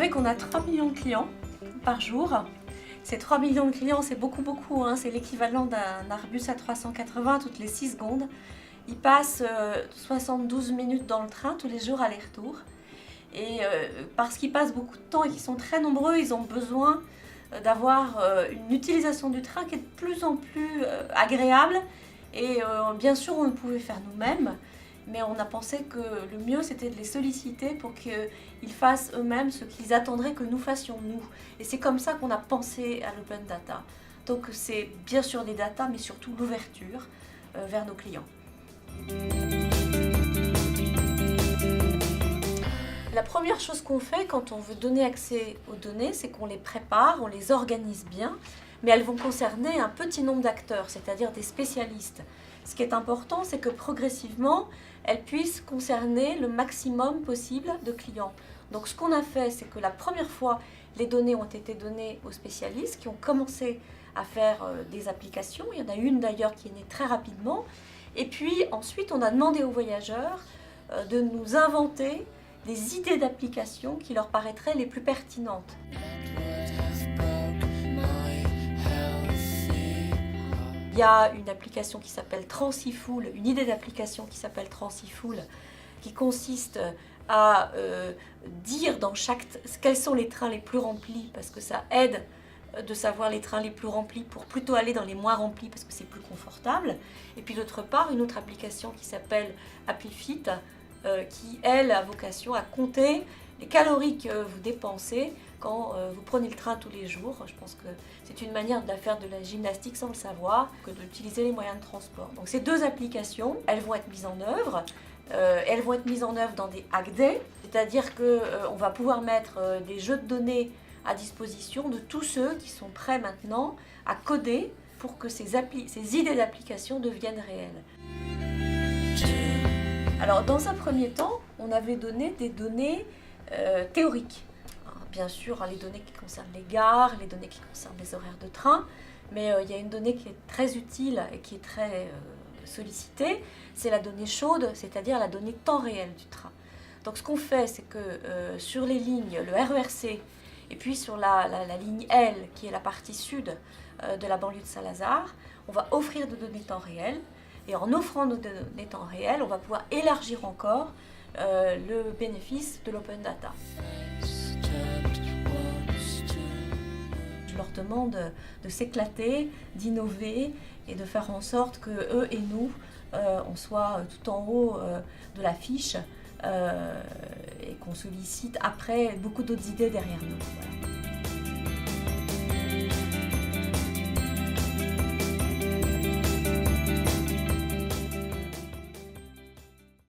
savez qu'on a 3 millions de clients par jour. Ces 3 millions de clients, c'est beaucoup, hein. C'est l'équivalent d'un Airbus A380 toutes les 6 secondes. Ils passent 72 minutes dans le train tous les jours aller-retour. Et parce qu'ils passent beaucoup de temps et qu'ils sont très nombreux, ils ont besoin d'avoir une utilisation du train qui est de plus en plus agréable. Et bien sûr, on le pouvait faire nous-mêmes, mais on a pensé que le mieux, c'était de les solliciter pour qu'ils fassent eux-mêmes ce qu'ils attendraient que nous fassions nous. Et c'est comme ça qu'on a pensé à l'open data. Donc c'est bien sûr les data, mais surtout l'ouverture vers nos clients. La première chose qu'on fait quand on veut donner accès aux données, c'est qu'on les prépare, on les organise bien, mais elles vont concerner un petit nombre d'acteurs, c'est-à-dire des spécialistes. Ce qui est important, c'est que progressivement, elles puissent concerner le maximum possible de clients. Donc ce qu'on a fait, c'est que la première fois, les données ont été données aux spécialistes qui ont commencé à faire des applications. Il y en a une d'ailleurs qui est née très rapidement. Et puis ensuite, on a demandé aux voyageurs de nous inventer des idées d'applications qui leur paraîtraient les plus pertinentes. Il y a une application qui s'appelle Transifool, une idée d'application qui s'appelle Transifool, qui consiste à dire dans quels sont les trains les plus remplis, parce que ça aide de savoir les trains les plus remplis pour plutôt aller dans les moins remplis parce que c'est plus confortable. Et puis d'autre part, une autre application qui s'appelle Appifit, qui, elle, a vocation à compter les calories que vous dépensez quand vous prenez le train tous les jours. Je pense que c'est une manière de faire de la gymnastique sans le savoir, que d'utiliser les moyens de transport. Donc ces deux applications, elles vont être mises en œuvre. Elles vont être mises en œuvre dans des Hack Day, c'est-à-dire qu'on va pouvoir mettre des jeux de données à disposition de tous ceux qui sont prêts maintenant à coder pour que ces idées d'application deviennent réelles. Alors, dans un premier temps, on avait donné des données théoriques. Alors, bien sûr, les données qui concernent les gares, les données qui concernent les horaires de train, mais il y a une donnée qui est très utile et qui est très sollicitée, c'est la donnée chaude, c'est-à-dire la donnée temps réel du train. Donc, ce qu'on fait, c'est que sur les lignes, le RERC, et puis sur la ligne L, qui est la partie sud de la banlieue de Saint-Lazare, on va offrir des données temps réel. Et en offrant nos données temps réel, on va pouvoir élargir encore le bénéfice de l'open data. Je leur demande de s'éclater, d'innover et de faire en sorte que eux et nous, on soit tout en haut de l'affiche et qu'on sollicite après beaucoup d'autres idées derrière nous. Voilà.